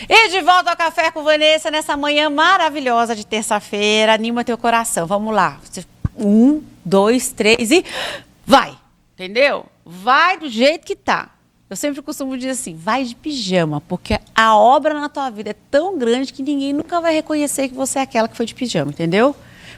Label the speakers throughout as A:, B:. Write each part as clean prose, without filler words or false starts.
A: E de volta ao Café com Vanessa nessa manhã maravilhosa de terça-feira. Anima teu coração. Vamos lá. 1, 2, 3 e vai. Entendeu? Vai do jeito que tá. Eu sempre costumo dizer assim, vai de pijama, porque a obra na tua vida é tão grande que ninguém nunca vai reconhecer que você é aquela que foi de pijama, entendeu?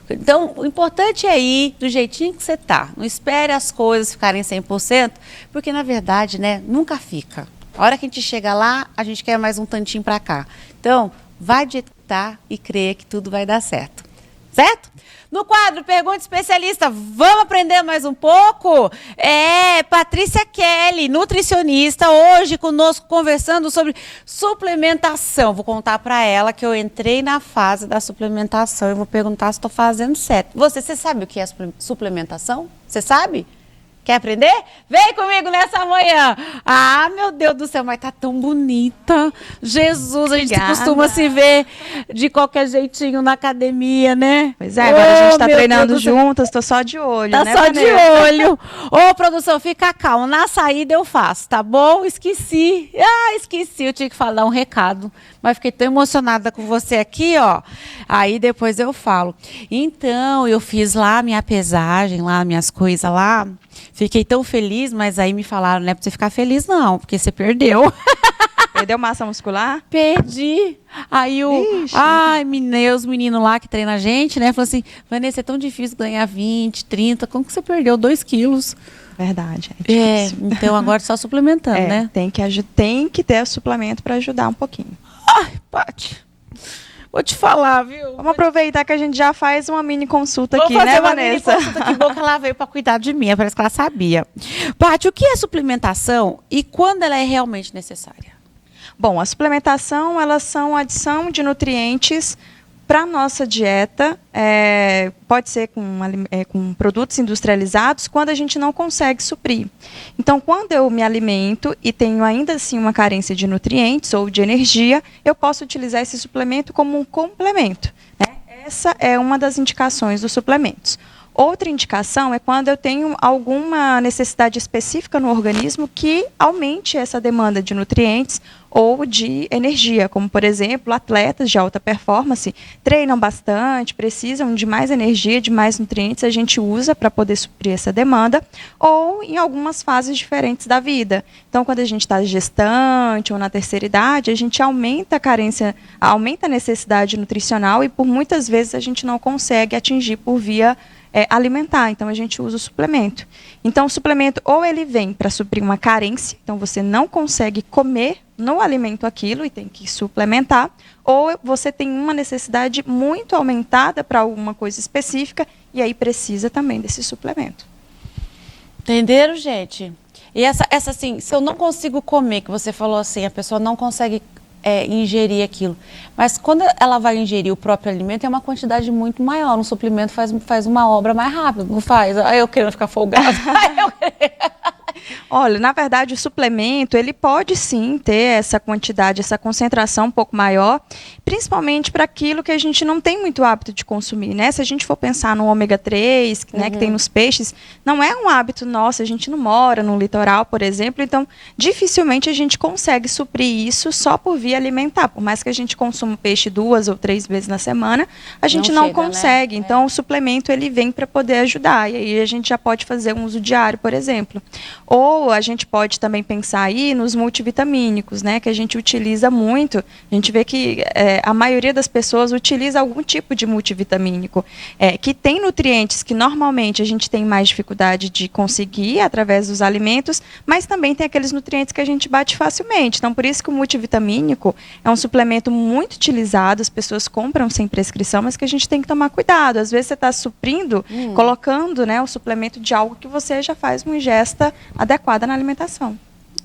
A: Então, o importante é ir do jeitinho que você tá. Não espere as coisas ficarem 100%, porque, na verdade, né, nunca fica. A hora que a gente chega lá, a gente quer mais um tantinho para cá. Então, vai do jeito que tá e creia que tudo vai dar certo. Certo? No quadro Pergunta Especialista, vamos aprender mais um pouco? Patrícia Kelly, nutricionista, hoje conosco conversando sobre suplementação. Vou contar para ela que eu entrei na fase da suplementação e vou perguntar se estou fazendo certo. Você sabe o que é suplementação? Você sabe? Quer aprender? Vem comigo nessa manhã. Ah, meu Deus do céu, mas tá tão bonita. Jesus, a gente costuma se ver de qualquer jeitinho na academia, né?
B: Pois é, agora a gente tá treinando juntas, tô só de olho,
A: tá,
B: né,
A: só
B: Vanessa?
A: de olho. Ô, produção, fica calma. Na saída eu faço, tá bom? Esqueci. Esqueci. Eu tinha que falar um recado. Mas fiquei tão emocionada com você aqui, ó. Aí depois eu falo. Então, eu fiz lá minha pesagem, lá minhas coisas lá. Fiquei tão feliz, mas aí me falaram, não é pra você ficar feliz não, porque você perdeu.
B: Perdeu massa muscular?
A: Perdi. Aí os meninos lá que treinam a gente, né, falou assim, Vanessa, é tão difícil ganhar 20, 30, como que você perdeu 2 quilos?
B: Verdade,
A: é difícil. Então agora só suplementando, né?
B: Tem que ter suplemento para ajudar um pouquinho.
A: Ai, Paty, vou te falar, viu?
B: Vamos aproveitar que a gente já faz uma mini consulta aqui,
A: né, Vanessa?
B: Mini
A: consulta, que bom que ela veio para cuidar de mim, parece que ela sabia. Paty, o que é suplementação e quando ela é realmente necessária?
B: Bom, a suplementação, elas são adição de nutrientes para a nossa dieta, pode ser com produtos industrializados, quando a gente não consegue suprir. Então, quando eu me alimento e tenho ainda assim uma carência de nutrientes ou de energia, eu posso utilizar esse suplemento como um complemento, né? Essa é uma das indicações dos suplementos. Outra indicação é quando eu tenho alguma necessidade específica no organismo que aumente essa demanda de nutrientes ou de energia, como, por exemplo, atletas de alta performance treinam bastante, precisam de mais energia, de mais nutrientes, a gente usa para poder suprir essa demanda, ou em algumas fases diferentes da vida. Então, quando a gente está gestante ou na terceira idade, a gente aumenta a carência, aumenta a necessidade nutricional e, por muitas vezes, a gente não consegue atingir por via alimentar, então a gente usa o suplemento. Então o suplemento ou ele vem para suprir uma carência, então você não consegue comer no alimento aquilo e tem que suplementar, ou você tem uma necessidade muito aumentada para alguma coisa específica e aí precisa também desse suplemento.
A: Entenderam, gente? E essa assim, se eu não consigo comer, que você falou assim, a pessoa não consegue ingerir aquilo. Mas quando ela vai ingerir o próprio alimento, é uma quantidade muito maior. Um suplemento faz uma obra mais rápido, não faz? Aí eu querendo ficar folgada.
B: Olha, na verdade, o suplemento, ele pode sim ter essa quantidade, essa concentração um pouco maior, principalmente para aquilo que a gente não tem muito hábito de consumir, né? Se a gente for pensar no ômega 3, né, que tem nos peixes, não é um hábito nosso, a gente não mora no litoral, por exemplo, então dificilmente a gente consegue suprir isso só por via alimentar. Por mais que a gente consuma peixe 2 ou 3 vezes na semana, a gente não consegue. Né? Então, o suplemento, ele vem para poder ajudar. E aí a gente já pode fazer um uso diário, por exemplo. Ou a gente pode também pensar aí nos multivitamínicos, né, que a gente utiliza muito. A gente vê que a maioria das pessoas utiliza algum tipo de multivitamínico, que tem nutrientes que normalmente a gente tem mais dificuldade de conseguir através dos alimentos, mas também tem aqueles nutrientes que a gente bate facilmente. Então, por isso que o multivitamínico é um suplemento muito utilizado, as pessoas compram sem prescrição, mas que a gente tem que tomar cuidado. Às vezes você está suprindo, colocando, né, o suplemento de algo que você já faz uma ingesta adequada na alimentação.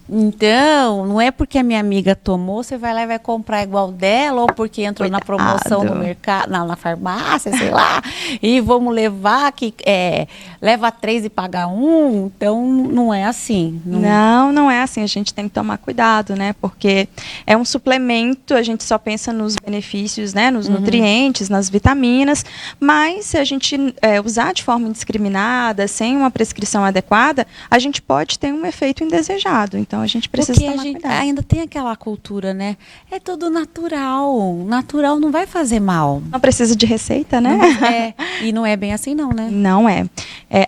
A: Então, não é porque a minha amiga tomou, você vai lá e vai comprar igual dela, ou porque entrou na promoção no mercado, na farmácia, sei lá, e vamos levar, leva 3 e paga 1, então não é assim.
B: Não é assim, a gente tem que tomar cuidado, né, porque é um suplemento, a gente só pensa nos benefícios, né, nos nutrientes, nas vitaminas, mas se a gente usar de forma indiscriminada, sem uma prescrição adequada, a gente pode ter um efeito indesejado. Então, Então a gente precisa
A: Porque a
B: tomar
A: gente
B: cuidado.
A: ainda tem aquela cultura, né? É tudo natural. Natural não vai fazer mal.
B: Não precisa de receita, né?
A: E não é bem assim não, né?
B: Não é.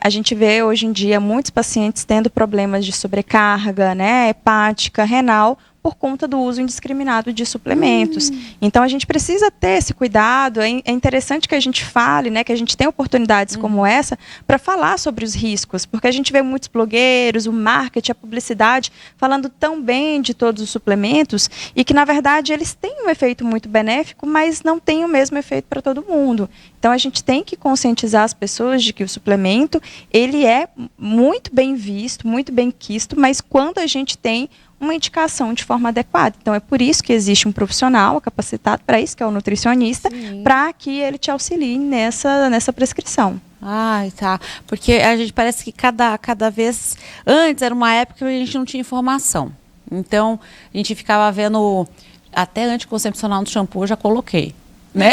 B: A gente vê hoje em dia muitos pacientes tendo problemas de sobrecarga, né, hepática, renal, por conta do uso indiscriminado de suplementos. Então a gente precisa ter esse cuidado. É interessante que a gente fale, né, que a gente tenha oportunidades como essa para falar sobre os riscos, porque a gente vê muitos blogueiros, o marketing, a publicidade falando tão bem de todos os suplementos e que na verdade eles têm um efeito muito benéfico, mas não têm o mesmo efeito para todo mundo. Então a gente tem que conscientizar as pessoas de que o suplemento ele é muito bem visto, muito bem quisto, mas quando a gente tem uma indicação de forma adequada. Então, é por isso que existe um profissional capacitado para isso, que é o nutricionista, para que ele te auxilie nessa prescrição.
A: Ai, tá. Porque a gente parece que cada vez... Antes era uma época que a gente não tinha informação. Então, a gente ficava vendo... Até anticoncepcional no shampoo eu já coloquei. Né?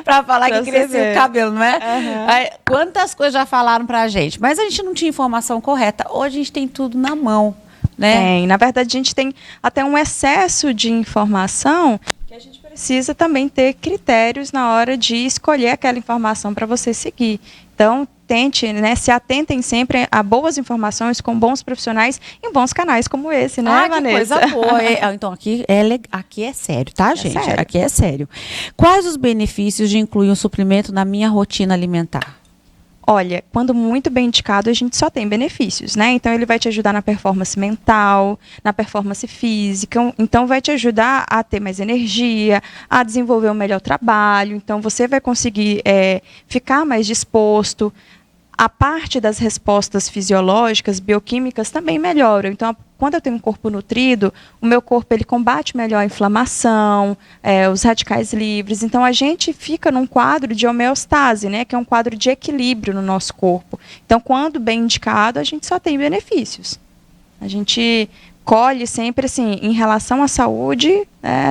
A: Pra falar
B: Pra
A: que crescia
B: ver.
A: o cabelo, não é?
B: Uhum.
A: Aí, quantas coisas já falaram pra gente. Mas a gente não tinha informação correta. Hoje a gente tem tudo na mão. Né?
B: Tem. Na verdade, a gente tem até um excesso de informação que a gente precisa também ter critérios na hora de escolher aquela informação para você seguir. Então, tente, né, se atentem sempre a boas informações com bons profissionais em bons canais como esse, né, Vanessa?
A: Que coisa boa. Então, aqui é sério, tá, gente?
B: Sério.
A: Aqui é sério. Quais os benefícios de incluir um suplemento na minha rotina alimentar?
B: Olha, quando muito bem indicado, a gente só tem benefícios, né? Então, ele vai te ajudar na performance mental, na performance física. Então, vai te ajudar a ter mais energia, a desenvolver um melhor trabalho. Então, você vai conseguir ficar mais disposto. A parte das respostas fisiológicas, bioquímicas, também melhoram. Então, quando eu tenho um corpo nutrido, o meu corpo ele combate melhor a inflamação, os radicais livres. Então, a gente fica num quadro de homeostase, né, que é um quadro de equilíbrio no nosso corpo. Então, quando bem indicado, a gente só tem benefícios. A gente colhe sempre, assim, em relação à saúde,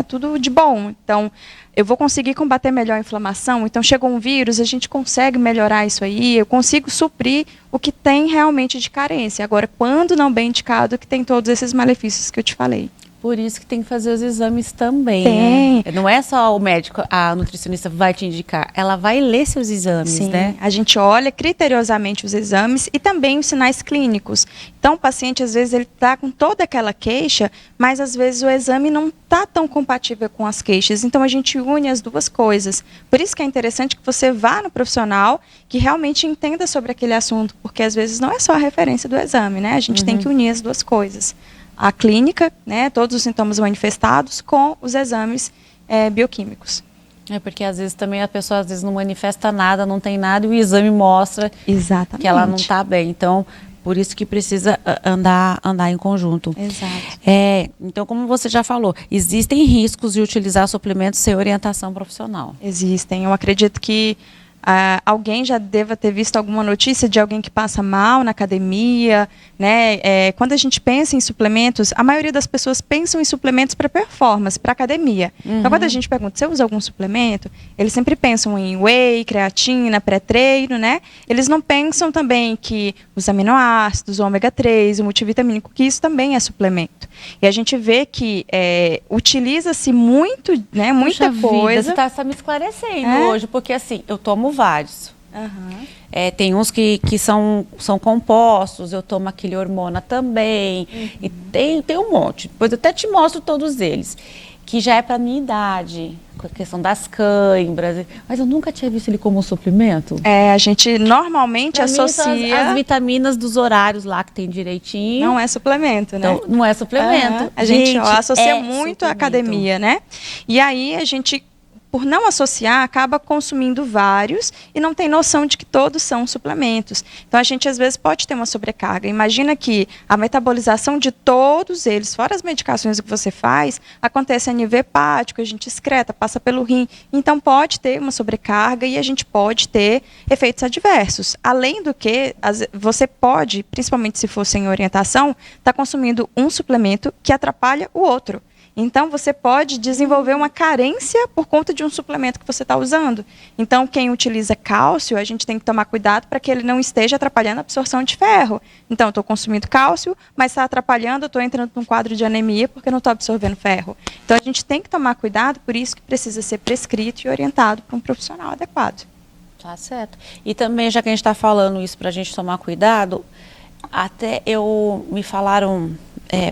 B: tudo de bom. Então, eu vou conseguir combater melhor a inflamação. Então, chegou um vírus, a gente consegue melhorar isso aí. Eu consigo suprir o que tem realmente de carência. Agora, quando não bem indicado, que tem todos esses malefícios que eu te falei.
A: Por isso que tem que fazer os exames também.
B: Tem.
A: Né? Não é só o médico, a nutricionista vai te indicar. Ela vai ler seus exames,
B: Sim,
A: né?
B: A gente olha criteriosamente os exames e também os sinais clínicos. Então, o paciente, às vezes, ele está com toda aquela queixa, mas, às vezes, o exame não está tão compatível com as queixas. Então, a gente une as duas coisas. Por isso que é interessante que você vá no profissional que realmente entenda sobre aquele assunto, porque, às vezes, não é só a referência do exame, né? A gente tem que unir as duas coisas. A clínica, né, todos os sintomas manifestados com os exames bioquímicos.
A: É porque às vezes também a pessoa às vezes não manifesta nada, não tem nada e o exame mostra
B: Exatamente.
A: que ela não está bem. Então, por isso que precisa andar em conjunto.
B: Exato.
A: Então, como você já falou, existem riscos de utilizar suplementos sem orientação profissional.
B: Existem. Eu acredito que alguém já deva ter visto alguma notícia de alguém que passa mal na academia, né? Quando a gente pensa em suplementos, a maioria das pessoas pensam em suplementos para performance, para academia. Então, quando a gente pergunta, você usa algum suplemento? Eles sempre pensam em whey, creatina, pré-treino, né? Eles não pensam também que os aminoácidos, o ômega 3, o multivitamínico, que isso também é suplemento. E a gente vê que utiliza-se muito, né? Muita
A: Puxa
B: coisa.
A: Vida, você está me esclarecendo hoje, porque assim, eu tomo vários.
B: Uhum.
A: Tem uns que são compostos, eu tomo aquele hormona também, e tem um monte. Depois eu até te mostro todos eles, que já é para minha idade, com a questão das câimbras, mas eu nunca tinha visto ele como um suplemento.
B: A gente normalmente
A: Pra mim, são
B: associa...
A: as vitaminas dos horários lá que tem direitinho.
B: Não é suplemento, né?
A: Então, não é suplemento.
B: A gente associa muito
A: suplemento.
B: à academia, né? E aí a gente, por não associar, acaba consumindo vários e não tem noção de que todos são suplementos. Então, a gente, às vezes, pode ter uma sobrecarga. Imagina que a metabolização de todos eles, fora as medicações que você faz, acontece a nível hepático, a gente excreta, passa pelo rim. Então, pode ter uma sobrecarga e a gente pode ter efeitos adversos. Além do que, você pode, principalmente se for sem orientação, estar consumindo um suplemento que atrapalha o outro. Então, você pode desenvolver uma carência por conta de um suplemento que você está usando. Então, quem utiliza cálcio, a gente tem que tomar cuidado para que ele não esteja atrapalhando a absorção de ferro. Então, eu estou consumindo cálcio, mas está atrapalhando, eu estou entrando num quadro de anemia porque eu não estou absorvendo ferro. Então, a gente tem que tomar cuidado, por isso que precisa ser prescrito e orientado para um profissional adequado.
A: Tá certo. E também, já que a gente está falando isso para a gente tomar cuidado, até me falaram,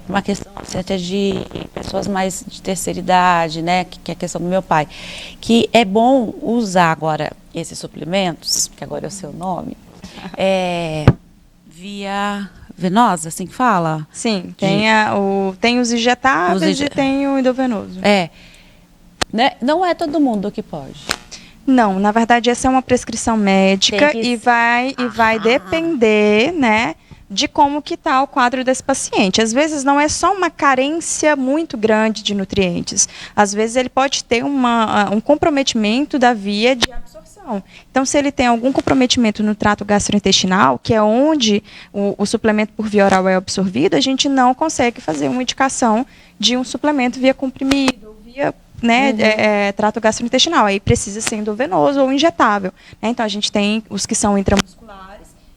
A: uma questão até de pessoas mais de terceira idade, né, que é a questão do meu pai, que é bom usar agora esses suplementos, que agora é o seu nome, via venosa, assim que fala?
B: Sim, tem os injetáveis e tem o endovenoso.
A: Né? Não é todo mundo que pode.
B: Não, na verdade essa é uma prescrição médica e vai depender, né, de como que está o quadro desse paciente. Às vezes não é só uma carência muito grande de nutrientes. Às vezes ele pode ter um comprometimento da via de absorção. Então, se ele tem algum comprometimento no trato gastrointestinal, que é onde o suplemento por via oral é absorvido, a gente não consegue fazer uma indicação de um suplemento via comprimido, ou via trato gastrointestinal. Aí precisa ser endovenoso ou injetável. Né? Então, a gente tem os que são intramusculares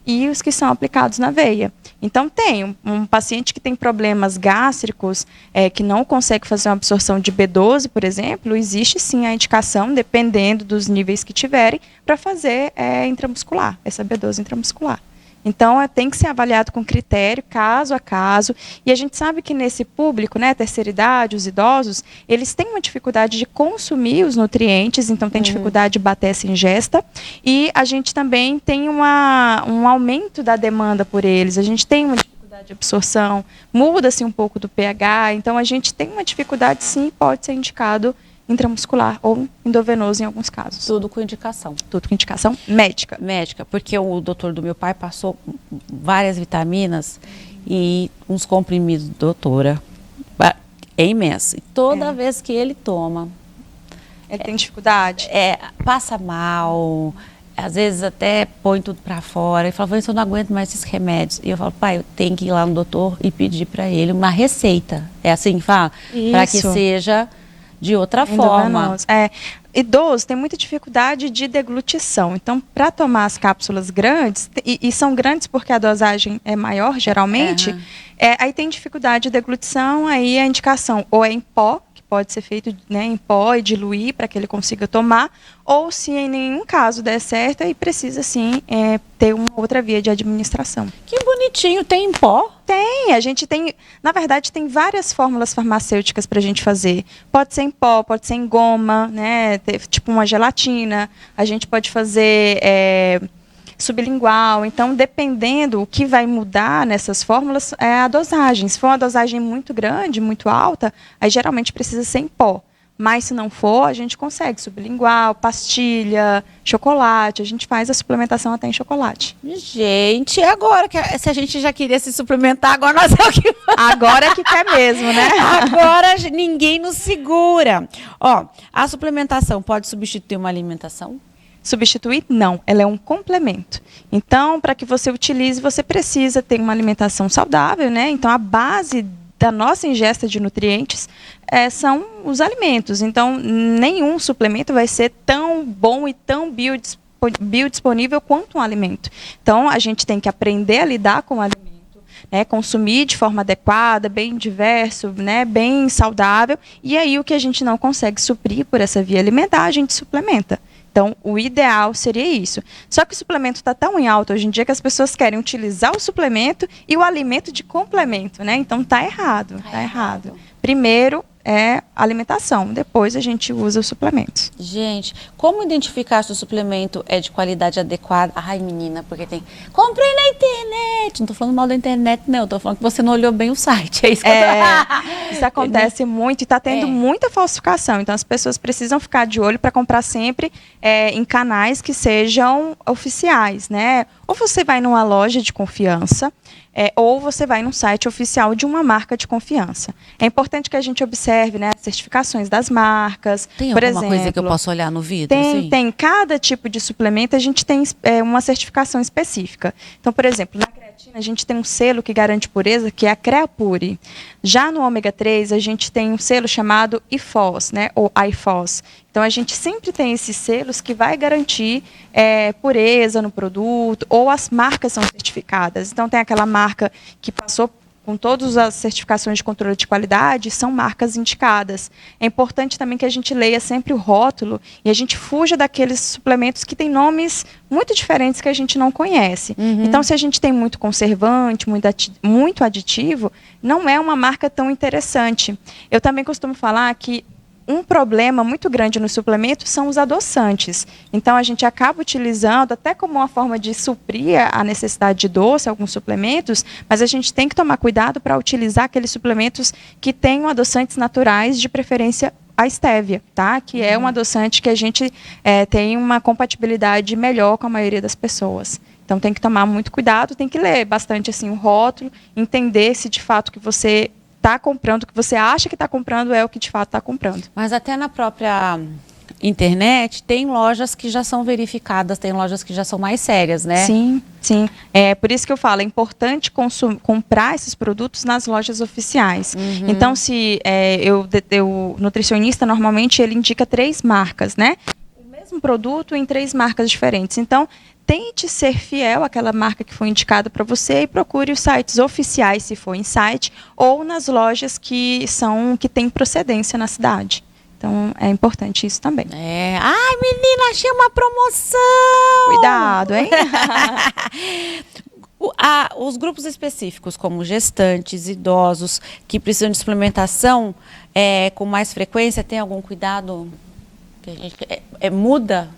B: e os que são aplicados na veia. Então, tem um paciente que tem problemas gástricos, que não consegue fazer uma absorção de B12, por exemplo, existe sim a indicação, dependendo dos níveis que tiverem, para fazer intramuscular, essa B12 intramuscular. Então, tem que ser avaliado com critério, caso a caso. E a gente sabe que nesse público, né, terceira idade, os idosos, eles têm uma dificuldade de consumir os nutrientes, então tem dificuldade de bater essa ingesta. E a gente também tem um aumento da demanda por eles. A gente tem uma dificuldade de absorção, muda-se um pouco do pH. Então, a gente tem uma dificuldade, sim, pode ser indicado intramuscular ou endovenoso em alguns casos.
A: Tudo com indicação.
B: Tudo com indicação médica.
A: Médica, porque o doutor do meu pai passou várias vitaminas e uns comprimidos, doutora, é imenso. E toda vez que ele toma...
B: Ele tem dificuldade?
A: Passa mal, às vezes até põe tudo para fora. Ele fala, Vanessa, eu não aguento mais esses remédios. E eu falo, pai, eu tenho que ir lá no doutor e pedir para ele uma receita. É assim que fala? Para que seja... de outra forma.
B: Idoso tem muita dificuldade de deglutição. Então, para tomar as cápsulas grandes, e são grandes porque a dosagem é maior, geralmente, aí tem dificuldade de deglutição, aí a indicação ou é em pó, que pode ser feito, né, em pó e diluir para que ele consiga tomar, ou se em nenhum caso der certo, aí precisa sim ter uma outra via de administração.
A: Que bonitinho, tem em pó?
B: Tem, a gente tem, na verdade, tem várias fórmulas farmacêuticas para a gente fazer. Pode ser em pó, pode ser em goma, né, tipo uma gelatina. A gente pode fazer sublingual. Então, dependendo, o que vai mudar nessas fórmulas é a dosagem. Se for uma dosagem muito grande, muito alta, aí geralmente precisa ser em pó. Mas se não for, a gente consegue sublingual, pastilha, chocolate. A gente faz a suplementação até em chocolate.
A: Gente, agora, se a gente já queria se suplementar, agora nós é o que...
B: Agora é que quer mesmo, né?
A: Agora ninguém nos segura. Ó, a suplementação pode substituir uma alimentação?
B: Substituir? Não, ela é um complemento. Então, para que você utilize, você precisa ter uma alimentação saudável, né? Então, a base da nossa ingesta de nutrientes são os alimentos. Então, nenhum suplemento vai ser tão bom e tão biodisponível quanto um alimento. Então, a gente tem que aprender a lidar com o alimento, né, consumir de forma adequada, bem diverso, né, bem saudável. E aí, o que a gente não consegue suprir por essa via alimentar, a gente suplementa. Então, o ideal seria isso. Só que o suplemento está tão em alta hoje em dia que as pessoas querem utilizar o suplemento e o alimento de complemento, né? Então, está errado, está errado. Primeiro é alimentação, depois a gente usa os suplementos.
A: Gente, como identificar se o suplemento é de qualidade adequada? Ai, menina, porque tem... Comprei na internet! Não estou falando mal da internet, não. Estou falando que você não olhou bem o site. É isso que
B: isso acontece muito e está tendo muita falsificação. Então, as pessoas precisam ficar de olho para comprar sempre em canais que sejam oficiais, né? Ou você vai numa loja de confiança, ou você vai num site oficial de uma marca de confiança. É importante que a gente observe, né, as certificações das marcas.
A: Tem
B: por
A: alguma
B: exemplo,
A: coisa que eu posso olhar no vidro?
B: Tem. Cada tipo de suplemento a gente tem uma certificação específica. Então, por exemplo, na creatina creatina, a gente tem um selo que garante pureza, que é a Creapure. Já no ômega 3, a gente tem um selo chamado IFOS, né, ou IFOS. Então, a gente sempre tem esses selos que vai garantir pureza no produto, ou as marcas são certificadas. Então, tem aquela marca que passou com todas as certificações de controle de qualidade, são marcas indicadas. É importante também que a gente leia sempre o rótulo e a gente fuja daqueles suplementos que têm nomes muito diferentes que a gente não conhece. Então, se a gente tem muito conservante, muito aditivo, não é uma marca tão interessante. Eu também costumo falar que um problema muito grande no suplemento são os adoçantes. Então, a gente acaba utilizando até como uma forma de suprir a necessidade de doce, alguns suplementos, mas a gente tem que tomar cuidado para utilizar aqueles suplementos que tenham adoçantes naturais, de preferência a estévia, tá? Que é um adoçante que a gente tem uma compatibilidade melhor com a maioria das pessoas. Então, tem que tomar muito cuidado, tem que ler bastante assim, o rótulo, entender se de fato que você está comprando, o que você acha que está comprando é o que de fato está comprando.
A: Mas até na própria internet tem lojas que já são verificadas, tem lojas que já são mais sérias, né?
B: Sim, sim. É por isso que eu falo, é importante comprar esses produtos nas lojas oficiais. Então, se o nutricionista, normalmente, ele indica 3 marcas, né? O mesmo produto em 3 marcas diferentes. Então, tente ser fiel àquela marca que foi indicada para você e procure os sites oficiais, se for em site, ou nas lojas que têm procedência na cidade. Então, é importante isso também.
A: Ai, menina, achei uma promoção!
B: Cuidado, hein?
A: Os grupos específicos, como gestantes, idosos, que precisam de suplementação com mais frequência, tem algum cuidado? Que a gente, muda?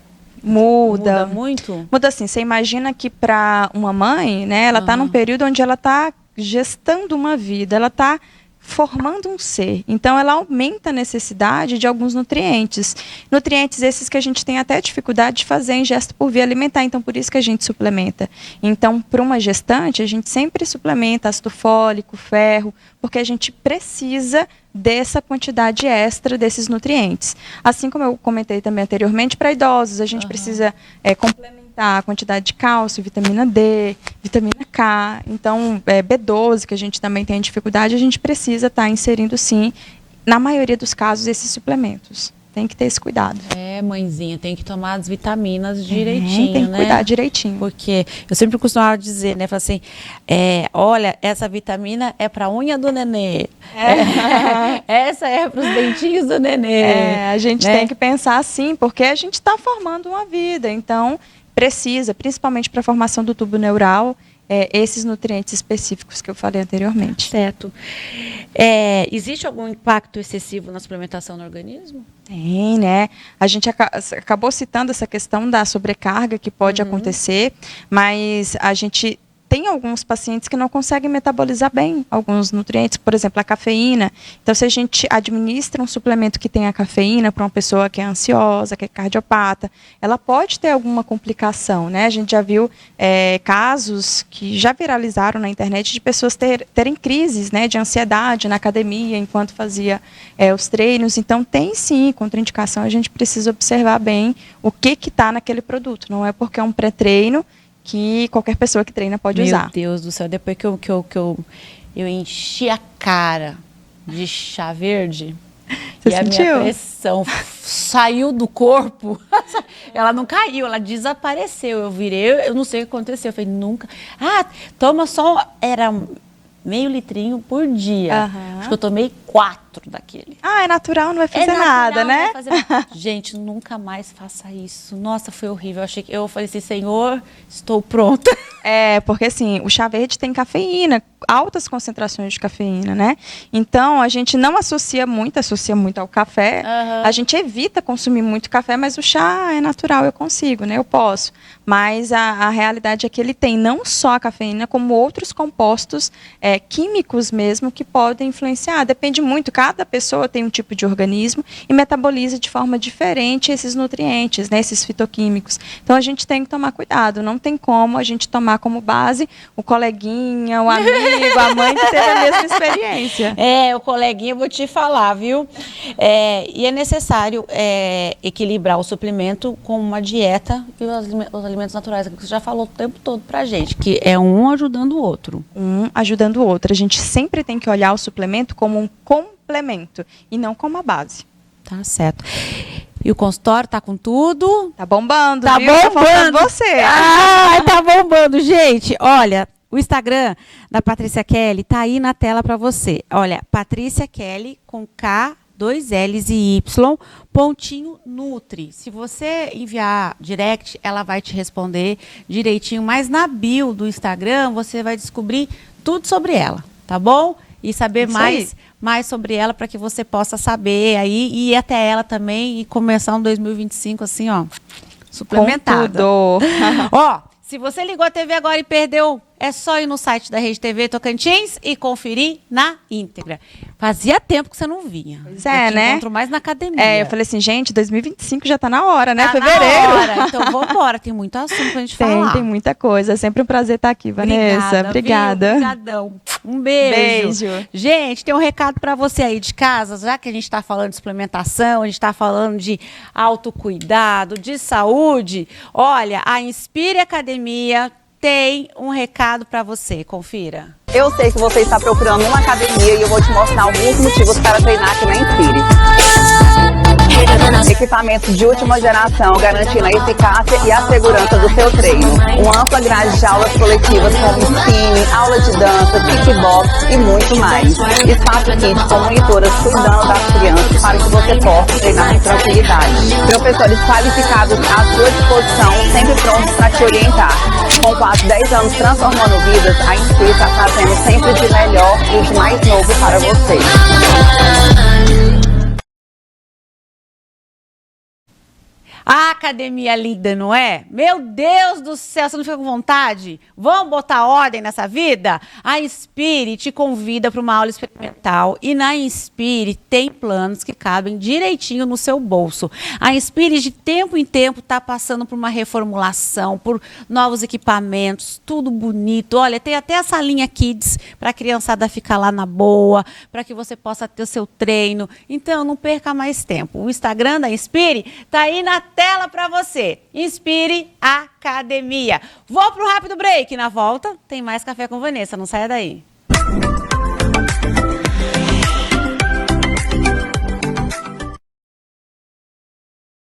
B: Muda
A: muito?
B: Muda assim, você imagina que para uma mãe, né, ela está num período onde ela está gestando uma vida, ela está formando um ser. Então, ela aumenta a necessidade de alguns nutrientes. Nutrientes esses que a gente tem até dificuldade de fazer ingesta por via alimentar. Então, por isso que a gente suplementa. Então, para uma gestante, a gente sempre suplementa ácido fólico, ferro, porque a gente precisa dessa quantidade extra desses nutrientes. Assim como eu comentei também anteriormente, para idosos, a gente precisa complementar a quantidade de cálcio, vitamina D, vitamina K. Então, B12, que a gente também tem dificuldade, a gente precisa estar inserindo, sim, na maioria dos casos, esses suplementos. Tem que ter esse cuidado.
A: Mãezinha, tem que tomar as vitaminas direitinho,
B: tem que cuidar direitinho.
A: Porque eu sempre costumava dizer, né, falar assim, olha, essa vitamina é para a unha do nenê. Essa é para os dentinhos do nenê.
B: A gente tem que pensar assim, porque a gente está formando uma vida, então precisa, principalmente para a formação do tubo neural, esses nutrientes específicos que eu falei anteriormente.
A: Certo. Existe algum impacto excessivo na suplementação no organismo?
B: Tem, né? A gente acabou citando essa questão da sobrecarga que pode acontecer, mas a gente tem alguns pacientes que não conseguem metabolizar bem alguns nutrientes, por exemplo, a cafeína. Então, se a gente administra um suplemento que tem a cafeína para uma pessoa que é ansiosa, que é cardiopata, ela pode ter alguma complicação, né? A gente já viu casos que já viralizaram na internet de pessoas terem crises, né, de ansiedade na academia, enquanto fazia os treinos. Então, tem sim contraindicação, a gente precisa observar bem o que está naquele produto. Não é porque é um pré-treino que qualquer pessoa que treina pode usar.
A: Meu Deus do céu, depois que eu enchi a cara de chá verde,
B: Você
A: e
B: sentiu?
A: A minha pressão saiu do corpo, ela não caiu, ela desapareceu. Eu virei, eu não sei o que aconteceu, eu falei, nunca. Toma só, era meio litrinho por dia. Acho que eu tomei 4 daquele.
B: É natural, não vai fazer nada, né?
A: Não vai fazer... Gente, nunca mais faça isso. Nossa, foi horrível. Eu falei assim, Senhor, estou pronta.
B: Porque assim, o chá verde tem cafeína, altas concentrações de cafeína, né? Então, a gente não associa muito ao café. A gente evita consumir muito café, mas o chá é natural, eu consigo, né? Eu posso. Mas a realidade é que ele tem não só a cafeína, como outros compostos químicos mesmo que podem influenciar. Depende muito, cada pessoa tem um tipo de organismo e metaboliza de forma diferente esses nutrientes, né, esses fitoquímicos. Então a gente tem que tomar cuidado, não tem como a gente tomar como base o coleguinha, o amigo, a mãe que teve a mesma experiência.
A: O coleguinha, eu vou te falar, viu? E é necessário equilibrar o suplemento com uma dieta e os alimentos naturais, que você já falou o tempo todo pra gente, que é um ajudando o outro.
B: Um ajudando o outro. A gente sempre tem que olhar o suplemento como um complemento e não como a base.
A: Tá certo. E o consultório tá com tudo?
B: Tá bombando,
A: tá
B: viu?
A: bombando.
B: Tá faltando você.
A: Tá bombando, gente. Olha, o Instagram da Patrícia Kelly tá aí na tela para você. Olha, Patrícia Kelly com K, 2 L's e Y, pontinho Nutri. Se você enviar direct, ela vai te responder direitinho, mas na bio do Instagram você vai descobrir tudo sobre ela, tá bom? E saber mais sobre ela para que você possa saber aí e ir até ela também e começar um 2025 assim, ó, suplementada. Ó, se você ligou a TV agora e perdeu, é só ir no site da Rede TV Tocantins e conferir na íntegra. Fazia tempo que você não vinha.
B: Pois é, né?
A: Encontro mais na academia.
B: Eu falei assim, gente, 2025 já tá na hora, né?
A: Tá
B: Fevereiro.
A: na hora. Então vamos embora, tem muito assunto pra gente falar.
B: Tem muita coisa. É sempre um prazer estar aqui, Vanessa. Obrigada.
A: Obrigadão. Um beijo.
B: Beijo.
A: Gente, tem um recado para você aí de casa, já que a gente está falando de suplementação, a gente está falando de autocuidado, de saúde. Olha, a Inspire Academia tem um recado para você. Confira.
C: Eu sei que você está procurando uma academia e eu vou te mostrar alguns motivos para treinar aqui na Inspire. Equipamentos de última geração garantindo a eficácia e a segurança do seu treino. Uma ampla grade de aulas coletivas como spinning, aula de dança, kickbox e muito mais. Espaço kids com monitoras cuidando das crianças para que você possa treinar com tranquilidade. Professores qualificados à sua disposição, sempre prontos para te orientar. Com quase 10 anos transformando vidas, a Inspire está fazendo sempre de melhor e de mais novo para você.
A: A academia linda, não é? Meu Deus do céu, você não fica com vontade? Vamos botar ordem nessa vida? A Inspire te convida para uma aula experimental e na Inspire tem planos que cabem direitinho no seu bolso. A Inspire de tempo em tempo está passando por uma reformulação, por novos equipamentos, tudo bonito. Olha, tem até a salinha Kids para a criançada ficar lá na boa, para que você possa ter o seu treino. Então, não perca mais tempo. O Instagram da Inspire está aí na tela para você. Inspire Academia. Vou pro rápido break. Na volta, tem mais Café com Vanessa. Não saia daí.